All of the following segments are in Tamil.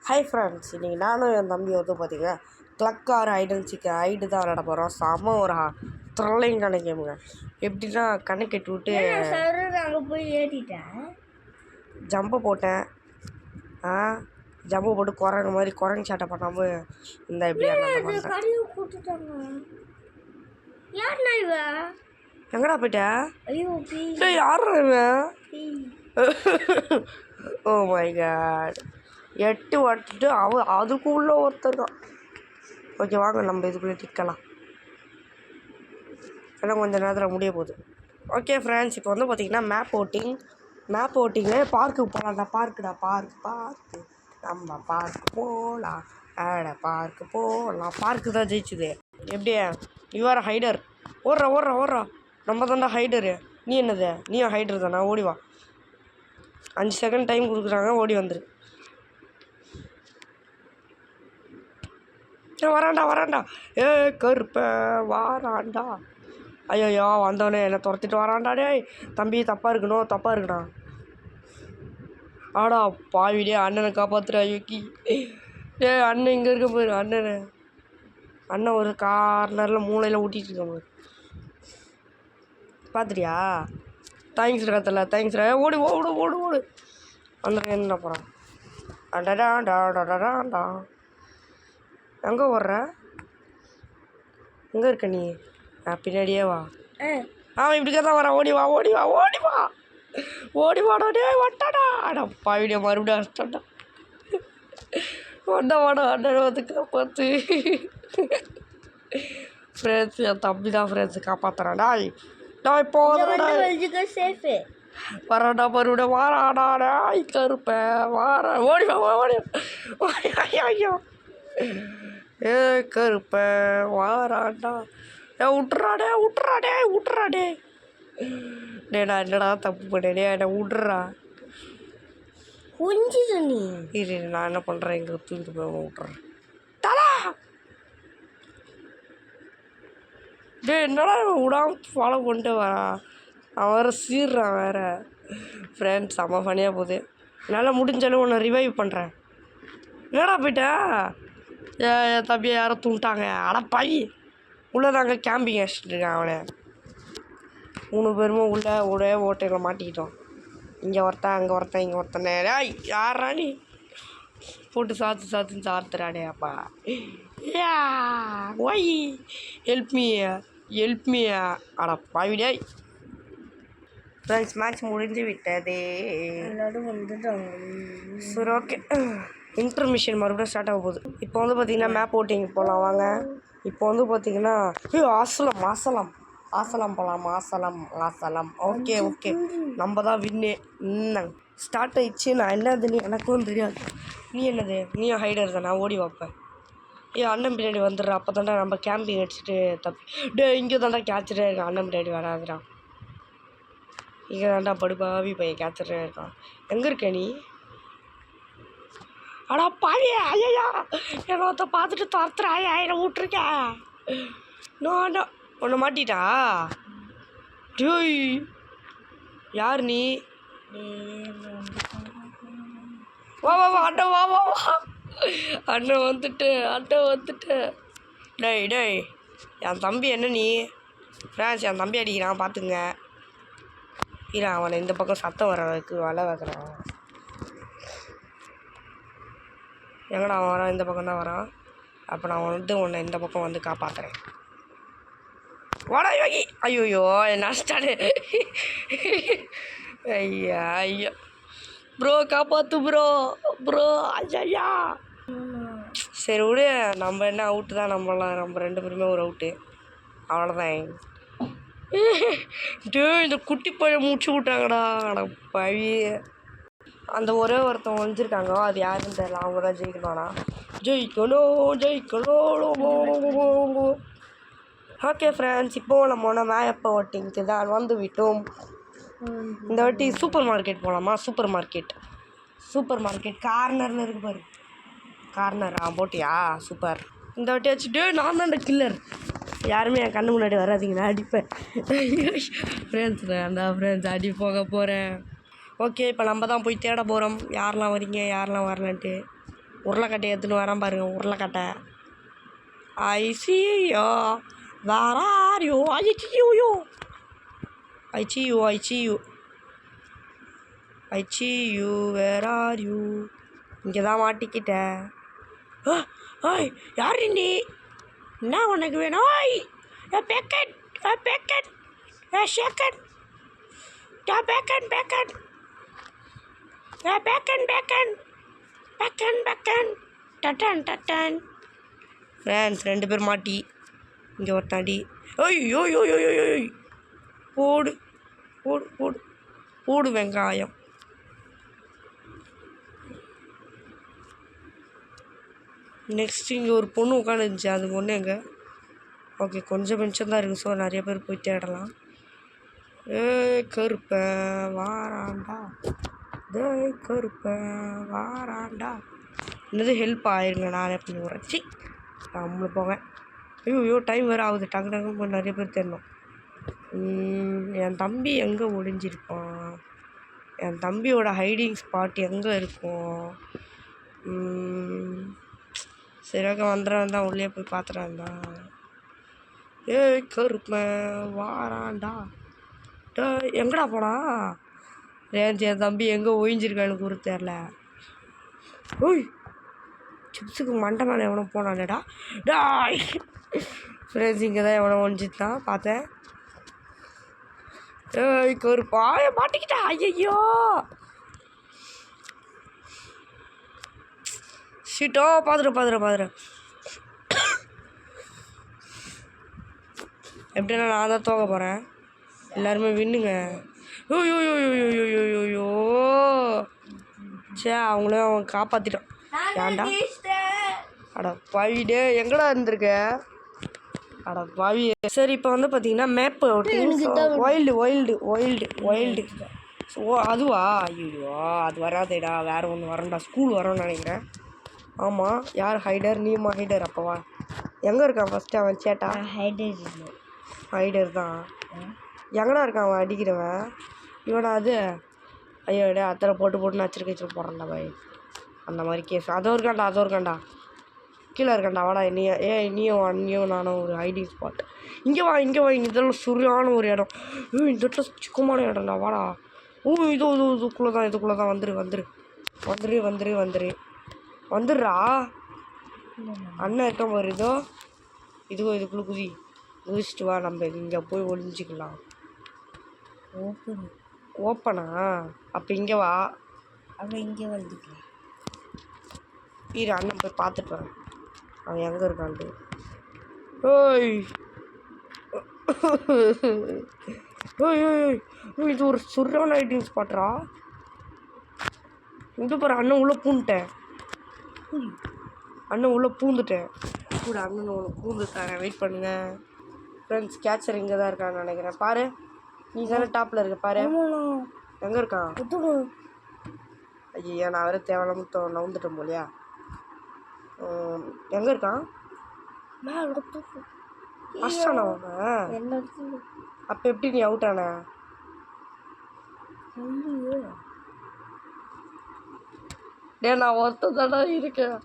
ஹாய் ஃப்ரெண்ட்ஸ், இன்றைக்கி நானும் என் தம்பி வந்து பார்த்திங்கன்னா கிளக் ஆர் ஐடன் சிக்க ஐடு தான் விளையாட போகிறோம். செம்ம ஒரு த்ரில்லிங்கான கேமுங்க. எப்படின்னா கண்ணை கட்டி விட்டு அங்கே போய் ஏறிட்டேன், ஜம்பை போட்டேன். ஜம்பு போட்டு குரங்கு மாதிரி குரங்கு சாட்டை பண்ணாமல் இந்த எப்படி எங்கடா போயிட்டா? யாரா இவன்? ஓ மை காட், 8 வட்டுட்டு அதுக்குள்ளே ஒருத்தருக்கான். ஓகே வாங்க நம்ம இதுக்குள்ளே டிக்கலாம், எல்லாம் கொஞ்சம் நேரத்தில் முடிய போகுது. ஓகே ஃப்ரெண்ட்ஸ், இப்போ வந்து பார்த்திங்கன்னா மேப் ஓட்டிங்கில் பார்க்குக்கு போகலாம்டா. பார்க்கு நம்ம பார்க்கு போகலாம். பார்க்கு தான் ஜெயிச்சுது. எப்படியா இவ்வாறு ஹைடர் ஓடுறா நம்ம தான்டா ஹைடரு. நீ என்னது? நீயும் ஹைடர் தானே? ஓடிவா. 5 செகண்ட் டைம் கொடுக்குறாங்க, ஓடி வந்துரு. வராண்டா ஏ கருப்ப வாராண்டா. ஐயோ வந்தவனே என்னை துரத்திட்டு வராண்டா. டேய் தம்பி, தப்பாக இருக்குண்ணா. ஆடா பாவிடே, அண்ணனை காப்பாற்றுறா யோக்கி. அண்ணன் இங்கே இருக்க போயிரு. அண்ணன் ஒரு கார்னரில் மூளையில் ஊட்டிகிட்டு இருக்க போயிரு. பார்த்துட்டியா? தேங்க்ஸ் கத்தல, தேங்க்ஸ். ஓடு அந்த என்ன போகிறான்? அடடாண்டா எங்கே ஓடுற? எங்கே இருக்க நீ? பின்னாடியே வா. அவன் இப்படிக்கா தான் வரான். ஓடிவாடா டே வட்டாடா. அடா பாவிடியா, மறுபடியும் அடிச்சாண்டா. வாடா அண்ணன் வந்து காப்பாற்று. ஃப்ரெண்ட்ஸ், என் தம்பி தான் ஃப்ரெண்ட்ஸு காப்பாற்றுறான்டா. நான் இப்போ வராடா, மறுபடியும் வாராடா. கருப்பேன் வாரா. ஓடி ஐயோ ஏ கருப்ப வாராண்டா. விட்டுறாடே. நான் என்னடா தப்பு பண்ணேனே, என்னை விட்றா. கொஞ்சம் நீ இரு, நான் என்ன பண்ணுறேன், இங்கே தூக்கிட்டு போய் விட்றேன். தலா என்னடா விடாம ஃபாலோ பண்ணிட்டு வரான். அவன் வேறு சீர்றான் வேறு. ஃப்ரெண்ட்ஸ், செம்ம ஃபனியாக போகுது. என்னால் முடிஞ்சாலும் உன்னை ரிவைவ் பண்ணுறேன். என்னடா போயிட்டா? என் தம்பியை யாரும் தூண்டாங்க. அடப்பாயி, உள்ளே தாங்க கேம்பிங் அடிச்சிட்ருக்கான் அவனை. 3 பேருமே உள்ளே ஒரே ஓட்டைகளை மாட்டிக்கிட்டோம். இங்கே ஒருத்தன், அங்கே ஒருத்தன், இங்கே ஒருத்தனே. யாரா நீ? போட்டு சாத்துன்னு சாத்துறாடே அப்பா. ஒய் ஹெல்ப் மீ அடப்பாவிடே. ஃப்ரெண்ட்ஸ், மேட்ச் முடிஞ்சு விட்டதே. எல்லாரும் வந்துட்டாங்க. சரி, ஓகே. இன்டர்மிஷன் மறுபடியும் ஸ்டார்ட் ஆக போகுது. இப்போ வந்து பார்த்திங்கன்னா மேப் ஓட்டிங் போகலாம் வாங்க. இப்போ வந்து பார்த்திங்கன்னா ஆசலம் போகலாம். ஆசலம். ஓகே நம்ம தான் வின்னு. ஸ்டார்ட் ஆயிடுச்சு. நான் என்னதுன்னு எனக்கும் தெரியாது. நீ என்னது? நீயும் ஹைடர் தானே? ஓடி வைப்பேன். அண்ணன் பின்னாடி வந்துடுறா. அப்போ தாண்டா நம்ம கேம்பிங் அடிச்சுட்டு டே இங்கே தாண்டா கேட்சரே இருக்கான். அண்ணன் பின்னாடி வராதுடா. இங்கே தாண்டா படுபாவி பையன் கேட்சரே இருக்கான். எங்கே இருக்க நீ? அடா பாவி, ஐயா என்னை பார்த்துட்டு துரத்துறா. என்னை விட்டுருக்க. நான் உன்னை மாட்டிட்டா? டேய் யார் நீ? வா அண்ணன் வந்துட்டு. டேய் என் தம்பி என்ன நீ? ஃப்ரெண்ட்ஸ், என் தம்பி அடிக்கிறான் பார்த்துங்க. இல்லை, அவனை இந்த பக்கம் சத்தம் வர வலை வைக்கிறான். எங்கடா அவன் வரான்? இந்த பக்கம் தான் வரான். அப்போ நான் உன்னை இந்த பக்கம் வந்து காப்பாற்றுறேன். வாடா யோகி. ஐயோ நஷ்டாடு. ஐயா ப்ரோ, காப்பாற்று ப்ரோ. ஐயா சரி விடு, நம்ம என்ன அவுட்டு தான். நம்ம 2 பேருமே ஒரு அவுட்டு, அவ்வளோதான். இந்த குட்டி பழம் முடிச்சு விட்டாங்கடா. பழி அந்த ஒரே ஒருத்தவங்க வந்துருக்காங்க, அது யாருன்னு தெரியல. அவங்க தான் ஜெயிக்கணும்னா. ஜெயிக்கணும். ஓகே ஃப்ரெண்ட்ஸ், இப்போது நம்ம மேப் ஓட்டிங்க்கு தான் வந்து விட்டோம். இந்த வாட்டி சூப்பர் மார்க்கெட் போகலாமா? சூப்பர் மார்க்கெட் கார்னரில் இருக்கு பாரு. கார்னர் போட்டியா? சூப்பர். இந்த வாட்டி வச்சுட்டு நான் தான் கில்லர். யாருமே என் கண்ணு முன்னாடி வராதிங்க, நான் அடிப்பேன். ஃப்ரெண்ட்ஸ் அடி போக போகிறேன். ஓகே, இப்போ நம்ம தான் போய் தேட போகிறோம். யாரெல்லாம் வரீங்க, யாரெல்லாம் வரலன்ட்டு. உருளைக்கட்டை எடுத்துன்னு வரேன் பாருங்க, உருளைக்கட்டை. ஐ see you, where are you? I see you. I see you, I see you. I see you, where are you? இங்கே தான் மாட்டிக்கிட்டேன். ஓய் யார் நீ? என்ன உனக்கு வேணும்? ஓய் பேக்கெட் பேக்கெட் ஷேக்கட் பேக்கெட் பேக்கெட் பேக்கெட் பேக்கெட் பேக்கெட் பேக்கெட் டட்டன் டட்டன். ஃப்ரெண்ட்ஸ் 2 பேர் மாட்டி இங்கே ஒருத்தாண்டி. ஐயோ யோ யோ யோ யோ போடு போடு போடு போடு வெங்காயம். நெக்ஸ்ட் இங்கே ஒரு பொண்ணு உட்காந்துருந்துச்சு, அது பொண்ணு எங்கே? ஓகே கொஞ்சம் மிச்சம் தான் இருக்குது, ஸோ நிறைய பேர் போய் தேடலாம். கருப்பேன் வாராண்டா, கருப்பேன் வாராண்டா. என்னது ஹெல்ப் ஆயிருங்க, நானே பண்ணி விட்றேன். சி நம்மள போவேன். ஐயோ டைம் வேறு ஆகுது, டங்கு டங்கு போய் நிறைய பேர் தேடணும். என் தம்பி எங்கே ஒளிஞ்சிருப்பான்? என் தம்பியோட ஹைடிங் ஸ்பாட் எங்கே இருக்கும்? சரி ஓகே வந்துடுறேன் தான், உள்ளே போய் பார்த்துறேன் தான். கருப்பேன் வாராண்டா. எங்கடா போனா ரேஞ்ச்? என் தம்பி எங்கே ஒழிஞ்சிருக்கா எனக்கு ஒரு தெரில. ஓய் சிப்ஸுக்கு மண்டை மேலே எவனோ போனானேடா. டாய் ஃப்ரெண்ட்ஸ் இங்கே தான் எவனோ ஒழிஞ்சிட்டான் பார்த்தேன். கருப்பா மாட்டிக்கிட்டா. ஐயோ ஷீட்டோ பார்த்துட்டு எப்படின்னா நான் தான் தோக்க போகிறேன். எல்லாருமே வின்னுங்க. யோயோயோயோயோயோயோ சே அவங்களே அவன் காப்பாற்றிட்டான். ஏன்டா அட பாவிடே எங்கடா இருந்திருக்க? அட பாவி. சரி இப்போ வந்து பார்த்தீங்கன்னா மேப்பு வைல்டு. ஓ அதுவா? ஐயோ அது வராதேடா, வேறு ஒன்று வரேன்டா. ஸ்கூல் வரோன்னு நினைக்கிறேன். ஆமாம் யார் ஹைடர்? நீமா ஹைடர்? அப்போவா எங்கே இருக்கான் ஃபஸ்ட்டு அவன்? சேட்டா ஹைடர் தான். எங்கடா இருக்கான் அவன் அடிக்கிறவன்? இவனா அது? ஐயோ டே அத்தனை போட்டு நச்சிருக்க போகிறான்டா பாய். அந்த மாதிரி கேஸ் அதுவும் இருக்காண்டா கீழே இருக்காண்டா. வாடா நீயும் நானும் ஒரு ஹைடிங் ஸ்பாட். இங்கே வா இதெல்லாம் சுரியான ஒரு இடம். இந்த இடத்துல சிக்கமான இடம்டா. வாடா. இதுக்குள்ளே தான் வந்துடுறா. அண்ணன் இருக்க மாதிரி இதுக்குள்ளே குதிச்சுட்டு வா, நம்ம இங்கே போய் ஒளிஞ்சிக்கலாம். ஓப்பனா? அப்போ இங்கே வா. அவன் இங்கே வந்துக்கலாம். இரு அண்ணன் போய் பார்த்துட்டு வரேன் அவன் எங்கே இருக்கான்ட்டு. இது ஒரு சுரான ஐட்டிங் ஸ்பாட்ரா. இது பாரு அண்ணன் உள்ளே பூந்துட்டேன். கூட அண்ணன் உனக்கு பூந்து தரேன், வெயிட் பண்ணுங்க. ஃப்ரெண்ட்ஸ் கேட்சர் இங்கே தான் இருக்கான்னு நினைக்கிறேன். பாரு நீ தானே டாப்பில் இருக்க பாரு. எங்கே இருக்கான்? ஐயா நான் வேறு தேவையில்லாம நவுந்துட்டேன் போலியா. எங்கே இருக்கான்? ஃபஸ்ட்டான அவன். அப்போ எப்படி நீ அவுட் ஆன? நான் ஒருத்ததாடா இருக்கேன்.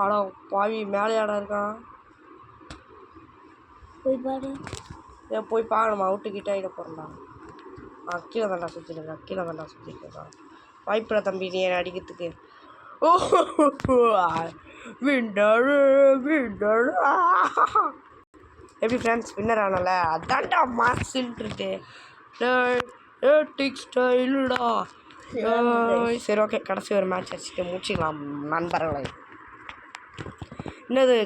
ஆடா பாவி மேலே ஆடா இருக்கான். போய் பார்க்கணுமா? அவுட்டுக்கிட்ட ஆகிட போகிறேன்டா. கீழே தாண்டா சுற்றிருக்கேன். வாய்ப்பில்லை தம்பி நீ என்னை அடிக்கிறதுக்கு. வின்னர் எப்படி ஃப்ரெண்ட்ஸ் வின்னர் ஆனல? அதான்டா மாசில்ட்டு டிக் ஸ்டைலுடா. சரி ஓகே கடைசி ஒரு மேட்ச் வச்சுட்டு முடிச்சிக்கலாம் நண்பர்களை. என்னது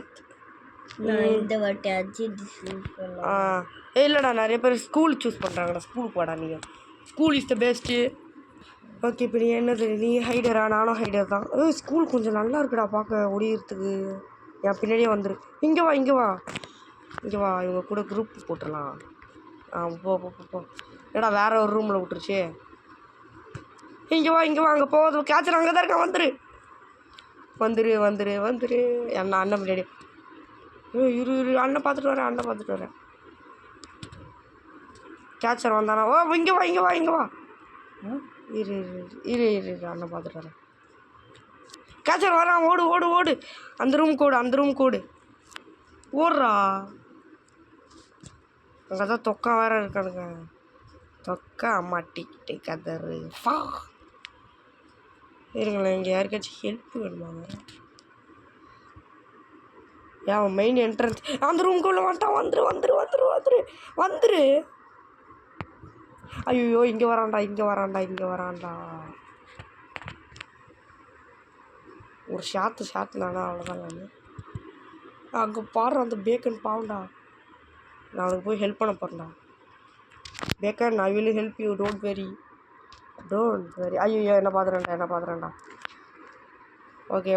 இந்த வாட்டி இல்லைடா நிறைய பேர் ஸ்கூல் சூஸ் பண்ணுறாங்கடா. ஸ்கூலுக்கு போடா நீங்கள். School is the best. Okay இப்போ நீ என்னது? நீ ஹைடரா? நானும் ஹைடர் தான். ஸ்கூல் கொஞ்சம் நல்லா இருக்குடா பார்க்க, ஒடிகிறதுக்கு. என் பின்னாடியே வந்துரு. இங்கே வா இவங்க கூட குரூப் போட்டுடலாம். போ ஏடா வேற ஒரு ரூமில் விட்டுருச்சு. இங்கே வா அங்கே போதும். கேட்சர் அங்கே தான் இருக்கான். வந்துரு என்ன அண்ணன் பின்னாடி. இரு அண்ணன் பார்த்துட்டு வரேன். கேட்சர் வந்தானா? இங்கே வா இரு அண்ணன் பார்த்துட்டு வரேன். கேச்சர் வரான், ஓடு ஓடு ஓடு. அந்த ரூம் கூடு ஓடுறா. அங்கே தான் தொக்கா வேற இருக்கானுங்க. தொக்கா மாட்டிக்கிட்டு கதறு ஃபா. இருங்களேன், இங்கே யாருக்காச்சும் ஹெல்ப் வேணுமா வேறு? ஏன் மெயின் என்ட்ரன்ஸ் அந்த ரூம்குள்ளே வந்துட்டான். வந்துரு. ஐயோ இங்கே வரான்டா. ஒரு ஷாத்துனானா அவ்வளோதான். நான் அங்கே பாடுற அந்த பேக்கன் பாவண்டா. நான் அவனுக்கு போய் ஹெல்ப் பண்ண போகிறேன்டா. பேக்கன், I will help you, don't worry. ஐயோ என்ன பார்த்துறேன்டா. ஓகே.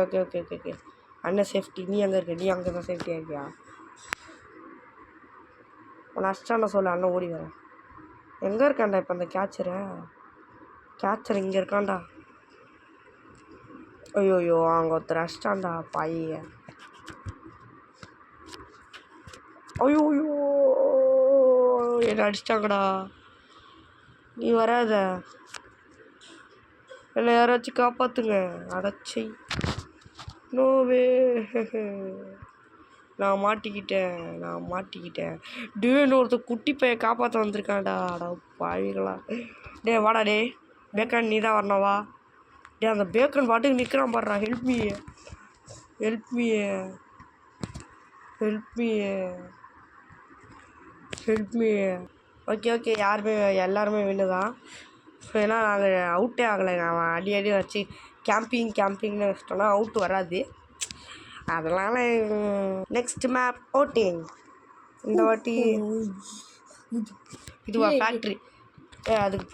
அண்ணன் சேஃப்டி. நீ அங்கே இருக்க, நீ அங்கே தான் சேஃப்டியாக இருக்கியா? உன்னை அஷ்டாண்ட சொல்ல, அண்ணன் ஓடி வரேன். எங்கே இருக்கான்டா இப்போ அந்த கேச்சர் இங்கே இருக்கான்டா. ஐயோ அங்கே ஒருத்தர் அஷ்டாண்டா பையன். ஐயோ என்ன அடிச்சிட்டாங்கடா. நீ வராத, என்னை யாராச்சும் காப்பாற்றுங்க. அடச்சி நோவே. நான் மாட்டிக்கிட்டேன். டேன்னு ஒருத்தர் குட்டி பையன் காப்பாற்ற வந்திருக்கான்டா. அடா பாவிகளா. டே வாடா டே பேக்கன், நீ தான் வரணுவா. டே அந்த பேக்கன் பாட்டுக்கு நிற்கிறான் பாடுறா. Help me. ஓகே எல்லாருமே வின்னு தான். ஸோ ஏன்னா நாங்கள் அவுட்டே ஆகலைங்க. அவன் அடி வச்சு கேம்பிங்னு வச்சிட்டோன்னா அவுட்டு வராது. அதனால் நெக்ஸ்ட் மேப் ஓட்டிங். இந்த வாட்டி இதுவா ஃபேக்ட்ரி? அதுக்கு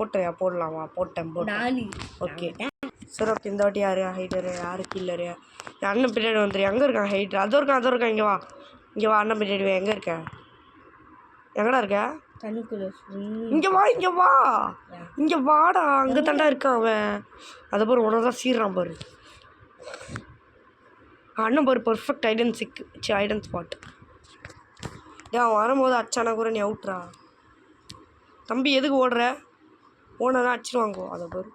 போடலாமா? போட்டேன். ஓகே சரி ஓகே. இந்த வாட்டி யார் ஹைடரு, யார் கில்லரு? என் அண்ணன் பின்னாடி வந்துரு. எங்கே இருக்கான் ஹைட்ரு? அதோ இருக்கான். இங்கே வா அண்ணன் பின்னாடி. எங்கே இருக்க? எங்கடா இருக்க? இங்கே வாடா. அங்கே தாண்டா இருக்கான் அவன். அதை பாரு, உனக்கு தான் சீர்றான் பாரு. அண்ணன் பாரு, பர்ஃபெக்ட் ஐடன் ஸ்பாட். அவன் வரும்போது அச்சானா கூட நீ அவுட்ரா. தம்பி எதுக்கு ஓடுற? ஓனதான் அடிச்சிடுவாங்கோ. அதை பாரு.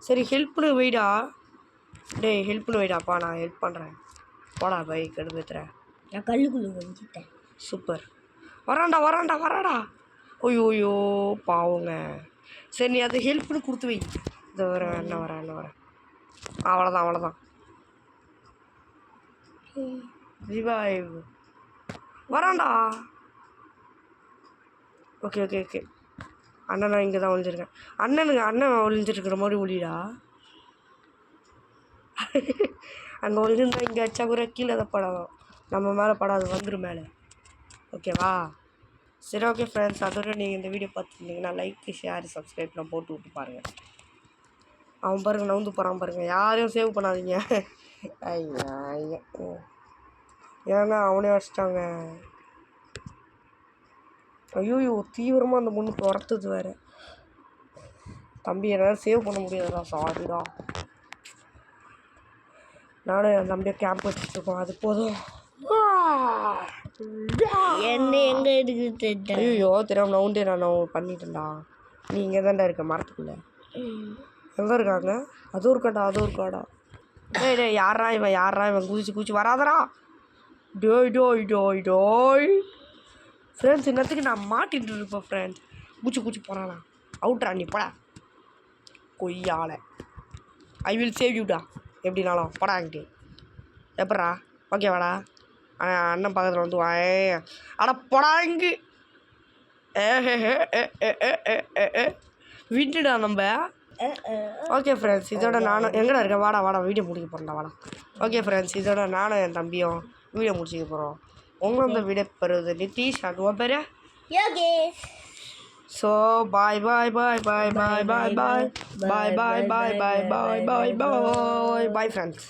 சரி ஹெல்ப்னு வைடா. நான் ஹெல்ப் பண்ணுறேன். போடா பைக் எடுத்துறேன். நான் கல்லுக்குள்ளே வந்துட்டேன். சூப்பர். வரான்டா. ஐயோ பாவங்க. சரி நீ அதை ஹெல்ப்னு கொடுத்து வை. இதை வரேன். அவ்வளோதான். ரிவைவ் வரான்டா. ஓகே. அண்ணன் இங்கே தான் ஒழிஞ்சிருக்கேன். அண்ணன் ஒழிஞ்சிருக்கிற மாதிரி ஒளிடா. அங்கே ஒழிஞ்சிருந்தா இங்கே அச்சா கூட கீழே தான் படாது, நம்ம மேலே படாது, வந்துடும் மேலே. ஓகேவா? சரி ஓகே ஃப்ரெண்ட்ஸ், அதோட நீங்கள் இந்த வீடியோ பார்த்துருந்தீங்கன்னா லைக், ஷேர், சப்ஸ்கிரைப்லாம் போட்டு விட்டு பாருங்கள். அவன் பாருங்கள் நவுந்து போகிறான் பாருங்கள். யாரையும் சேவ் பண்ணாதீங்க. ஐயா ஏன்னா அவனே வச்சிட்டாங்க. ஐயோ தீவிரமாக அந்த பொண்ணு துரத்துது வேறு. தம்பி என்னால் சேவ் பண்ண முடியாதுடா, சாரிடா. நானும் என் தம்பியை கேம்ப் வச்சுட்ருக்கோம், அது போதும். என்ன எங்கே இருக்குது? ஐயோ தெரியாம நவுண்டே நான் பண்ணிட்டேன்டா. நீ இங்கே தான்டா இருக்க மரத்துக்குள்ளே. எங்கே இருக்காங்க? அதுவும் இருக்காடா. டேய் யாரா இவன் குதிச்சு வராதடா. டோய் ஃப்ரெண்ட்ஸ், இன்னத்துக்கு நான் மாட்டிகிட்டு இருப்பேன் ஃப்ரெண்ட்ஸ். குச்சி போகிறானா அவுட்ரா. நீ போடா கொய்யால. ஐ வில் சேவ் யூடா. எப்படினாலும் போடா அங்கிட்டு. எப்பட்றா? ஓகே வாடா. அண்ணன் பக்கத்தில் வந்து அட போடா இங்கு. விட்டுடா நம்ம. ஓகே ஃப்ரெண்ட்ஸ், இதோட நானும் எங்கடா இருக்கேன்? வாடா வீடியோ முடிக்க போகிறேன்டா வாடா. ஓகே ஃப்ரெண்ட்ஸ், இதோட நானும் என் தம்பியும் வீடியோ முடிச்சிக்க போகிறோம். உங்களை இந்த வீடியோ பெறுவது நிதிஷ். அதுவா பேர் யோகேஷ். So bye friends.